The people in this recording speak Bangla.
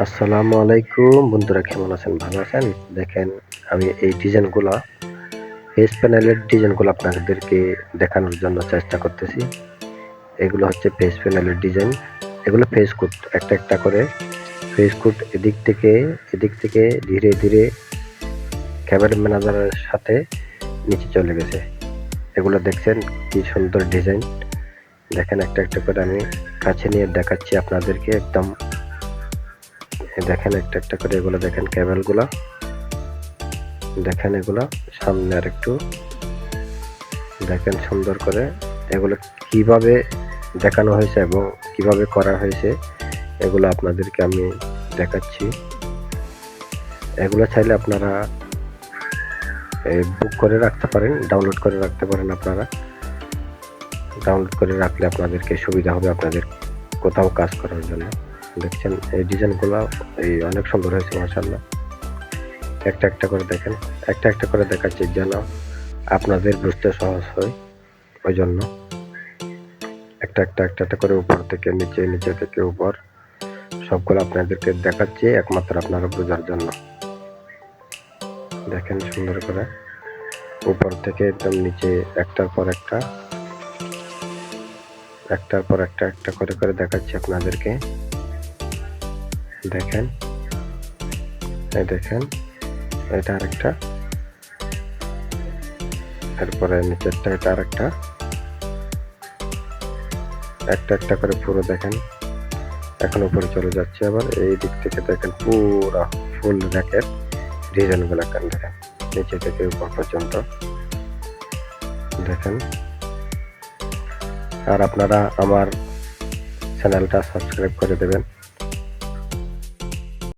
আসসালামু আলাইকুম বন্ধুরা, কেমন আছেন? ভালো আছেন? দেখেন, আমি এই ডিজাইনগুলা ফেস প্যানেলের ডিজাইনগুলো আপনাদেরকে দেখানোর জন্য চেষ্টা করতেছি। এগুলো হচ্ছে ফেস প্যানেলের ডিজাইন। এগুলো ফেস কোড, একটা করে ফেস কোড এদিক থেকে ধীরে ধীরে ক্যামেরা ম্যানেজারের সাথে নিচে চলে গেছে। এগুলো দেখছেন কি সুন্দর ডিজাইন। দেখেন, একটা করে আমি কাছে নিয়ে দেখাচ্ছি আপনাদেরকে। একদম দেখেন, একটা করে এগুলো দেখেন, ক্যাবেলগুলা দেখেন, এগুলো সামনে আর একটু দেখেন সুন্দর করে এগুলো কিভাবে দেখানো হয়েছে এবং কিভাবে করা হয়েছে, এগুলো আপনাদেরকে আমি দেখাচ্ছি। এগুলো চাইলে আপনারা বুক করে রাখতে পারেন, ডাউনলোড করে রাখতে পারেন। আপনারা ডাউনলোড করে রাখলে আপনাদেরকে সুবিধা হবে আপনাদের কোথাও কাজ করার জন্য। দেখছেন এই ডিজাইনগুলো অনেক সুন্দর হয়েছে মাশাআল্লাহ। একটা করে দেখেন, একটা করে দেখাচ্ছি যেন আপনাদের বুঝতে সহজ হয়। ওই জন্য একটা করে উপর থেকে নিচে, নিচে থেকে উপর সবগুলো আপনাদেরকে দেখাচ্ছি একমাত্র আপনারা বোঝার জন্য। দেখেন সুন্দর করে উপর থেকে একদম নিচে একটার পর একটা করে দেখাচ্ছি আপনাদেরকে। দেখেন, এই দেখেন, এটা আরেকটা, এরপরে নিচেরটা, এটা আরেকটা, একটা করে পুরো দেখেন। এখন উপরে চলে যাচ্ছে, আবার এই দিক থেকে দেখেন পুরা ফুল র্যাকের ডিজাইনগুলো দেখেন নিচে থেকে উপর পর্যন্ত দেখেন। আর আপনারা আমার চ্যানেলটা সাবস্ক্রাইব করে দেবেন।